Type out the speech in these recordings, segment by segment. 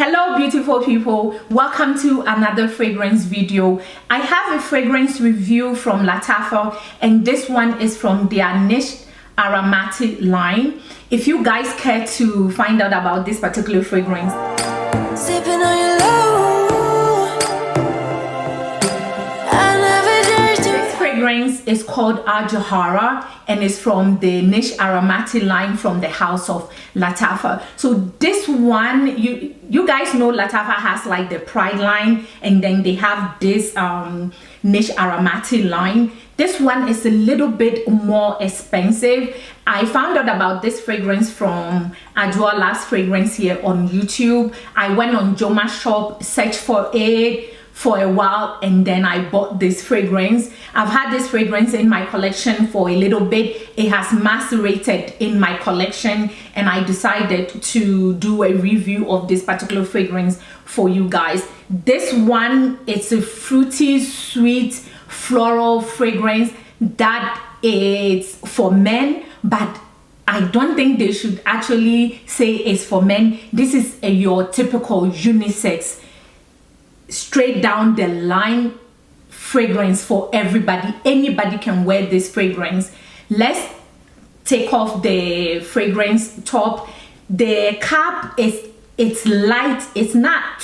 Hello beautiful people, welcome to another fragrance video. I have a fragrance review from Lattafa, and this one is from their niche aromatic line. If you guys care to find out about this particular fragrance, sipping on your this fragrance is called Al Jawhara and is from the niche aromatic line from the house of Lattafa. So this one, you guys know Lattafa has like the Pride line, and then they have this niche aromatic line. This one is a little bit more expensive. I found out about this fragrance from Adwoa Labs fragrance here on YouTube. I went on Joma shop, searched for it for a while, and then I bought this fragrance. I've had this fragrance in my collection for a little bit. It has macerated in my collection, and I decided to do a review of this particular fragrance for you guys. This one, it's a fruity, sweet, floral fragrance that is for men, but I don't think they should actually say it's for men. This is your typical unisex, straight down the line fragrance for everybody. Anybody can wear this fragrance. Let's take off the fragrance top. The cap it's light. It's not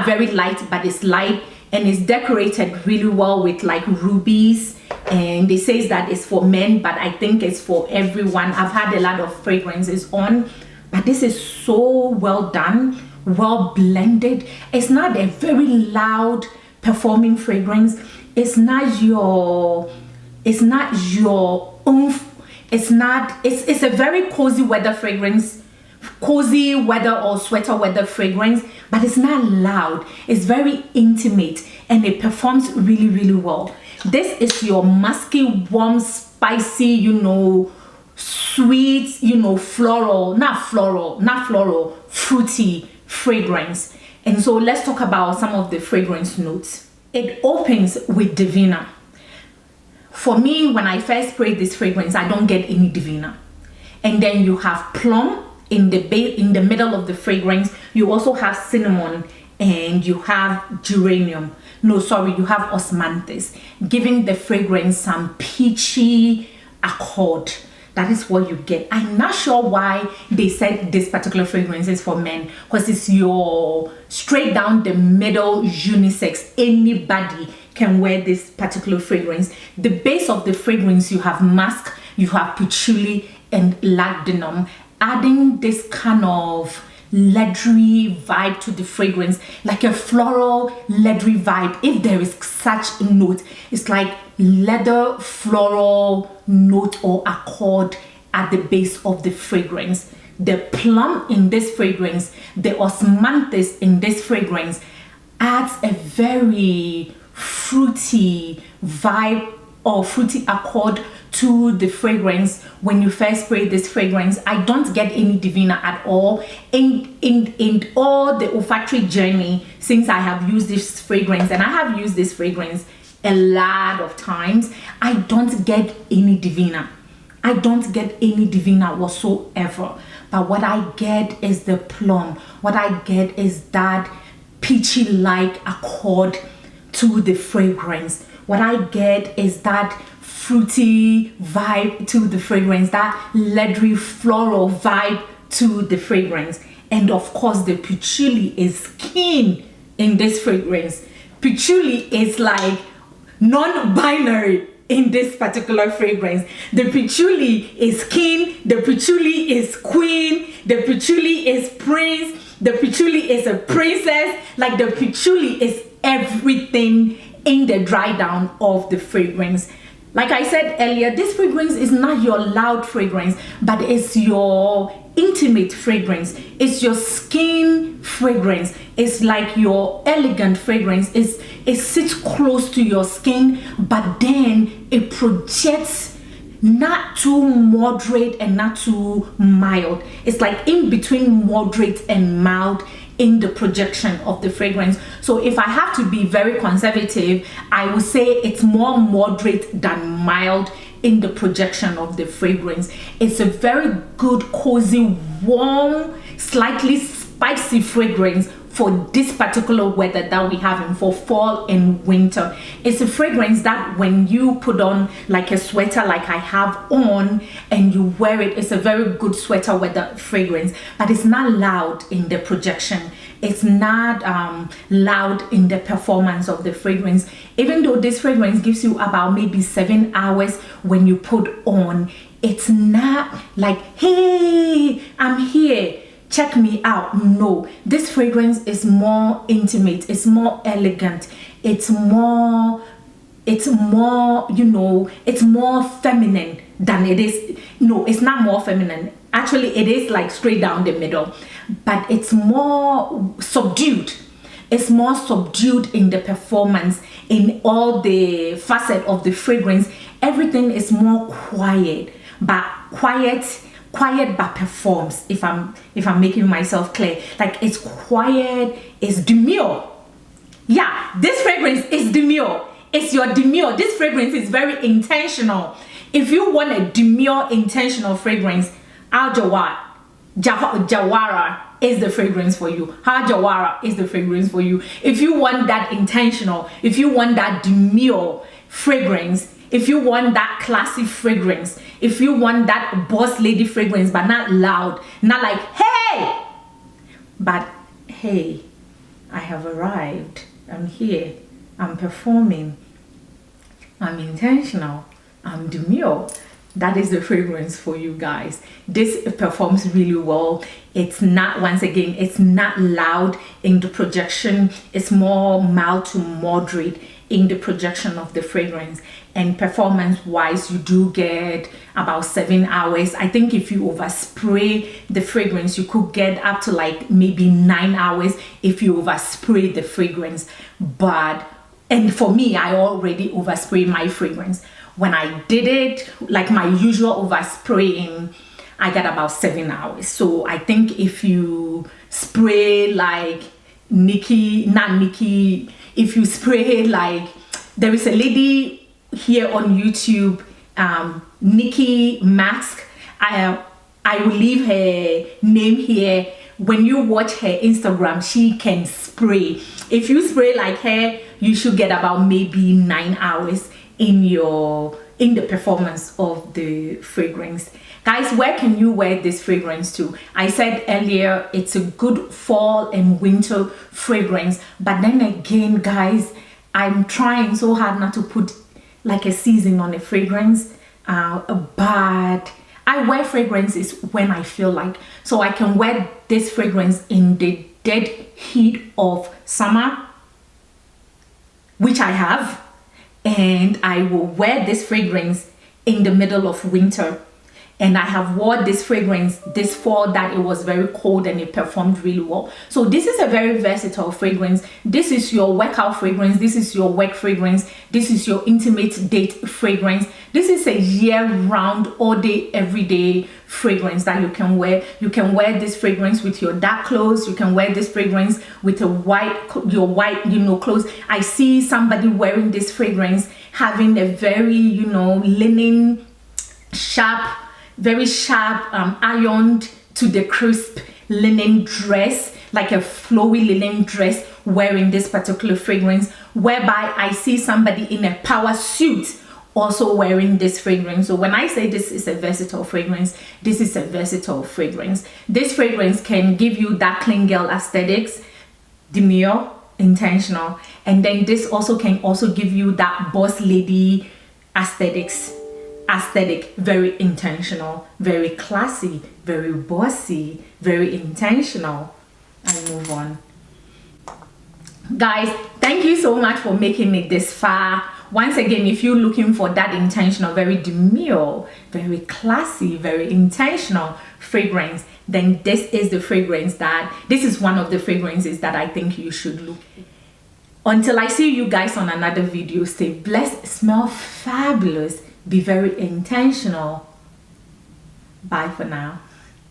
very light, but it's light, and it's decorated really well with like rubies, and it says that it's for men, but I think it's for everyone. I've had a lot of fragrances on, but this is so well done, well blended. It's not a very loud performing fragrance. It's not your oomph. It's a very cozy weather fragrance, cozy weather or sweater weather fragrance, but it's not loud. It's very intimate, and it performs really well. This is your musky, warm, spicy, sweet, floral, fruity fragrance. And so let's talk about some of the fragrance notes. It opens with Divina. For me, when I first spray this fragrance, I don't get any Divina. And then you have plum in the middle of the fragrance. You also have cinnamon, and you have geranium. You have osmanthus, giving the fragrance some peachy accord. That is what you get. I'm not sure why they said this particular fragrance is for men, because it's your straight down the middle unisex. Anybody can wear this particular fragrance. The base of the fragrance, you have musk, you have patchouli, and laudanum, adding this kind of leathery vibe to the fragrance, like a floral leathery vibe. If there is such a note, it's like leather floral note or accord at the base of the fragrance. The plum in this fragrance, the osmanthus in this fragrance adds a very fruity vibe or fruity accord to the fragrance. When you first spray this fragrance, I don't get any Divina at all. In all the olfactory journey since I have used this fragrance, and I have used this fragrance a lot of times, I don't get any Divina. I don't get any Divina whatsoever. But what I get is the plum. What I get is that peachy-like accord to the fragrance. What I get is that fruity vibe to the fragrance, that leathery floral vibe to the fragrance. And of course, the patchouli is keen in this fragrance. Patchouli is like non-binary in this particular fragrance. The patchouli is king, the patchouli is queen, the patchouli is prince, the patchouli is a princess. Like, the patchouli is everything in the dry down of the fragrance. Like I said earlier, this fragrance is not your loud fragrance, but it's your intimate fragrance. It's your skin fragrance. It's like your elegant fragrance. It sits close to your skin, but then it projects not too moderate and not too mild. It's like in between moderate and mild in the projection of the fragrance. So if I have to be very conservative, I would say it's more moderate than mild in the projection of the fragrance. It's a very good, cozy, warm, slightly spicy spicy fragrance for this particular weather that we have in for fall and winter. It's a fragrance that when you put on like a sweater like I have on and you wear it, it's a very good sweater weather fragrance, but it's not loud in the projection. It's not loud in the performance of the fragrance. Even though this fragrance gives you about maybe 7 hours when you put on, it's not like, hey, I'm here, check me out. No, this fragrance is more intimate, it's more elegant, it's more, you know, it's more feminine than it is. No, it's not more feminine. Actually, it is like straight down the middle, but it's more subdued. It's more subdued in the performance, in all the facet of the fragrance. Everything is more quiet but performs. If I'm making myself clear, like it's quiet, it's demure. Yeah, this fragrance is demure. It's your demure. This fragrance is very intentional. If you want a demure, intentional fragrance, Al Jawhara is the fragrance for you. Al Jawhara is the fragrance for you. If you want that intentional, if you want that demure fragrance, if you want that classy fragrance, if you want that boss lady fragrance, but not loud, not like, hey, but hey, I have arrived, I'm here, I'm performing, I'm intentional, I'm demure. That is the fragrance for you guys. This performs really well. It's not, once again, it's not loud in the projection. It's more mild to moderate in the projection of the fragrance. And performance wise, you do get about 7 hours. I think if you overspray the fragrance, you could get up to like maybe 9 hours if you overspray the fragrance. And for me, I already overspray my fragrance. When I did it, like my usual overspraying, I got about 7 hours. So I think if you spray like if you spray like, there is a lady here on YouTube, Nikki Mask. I will leave her name here. When you watch her Instagram, she can spray. If you spray like her, you should get about maybe 9 hours in the performance of the fragrance. Guys, where can you wear this fragrance to? I said earlier, it's a good fall and winter fragrance, but then again, guys, I'm trying so hard not to put like a season on a fragrance, but I wear fragrances when I feel like. So I can wear this fragrance in the dead heat of summer, which I have, and I will wear this fragrance in the middle of winter. And I have worn this fragrance this fall that it was very cold and it performed really well. So this is a very versatile fragrance. This is your workout fragrance. This is your work fragrance. This is your intimate date fragrance. This is a year-round, all day, everyday fragrance that you can wear. You can wear this fragrance with your dark clothes. You can wear this fragrance with your white, clothes. I see somebody wearing this fragrance having a very, linen, very sharp, ironed to the crisp linen dress, like a flowy linen dress, wearing this particular fragrance, whereby I see somebody in a power suit also wearing this fragrance. So when I say this is a versatile fragrance, this is a versatile fragrance. This fragrance can give you that clean girl aesthetics, demure, intentional, and then this also can give you that boss lady aesthetic, very intentional, very classy, very bossy, very intentional. I move on. Guys, thank you so much for making it this far. Once again, if you're looking for that intentional, very demure, very classy, very intentional fragrance, then this is one of the fragrances that I think you should look at. Until I see you guys on another video, stay blessed, smell fabulous, be very intentional. Bye for now.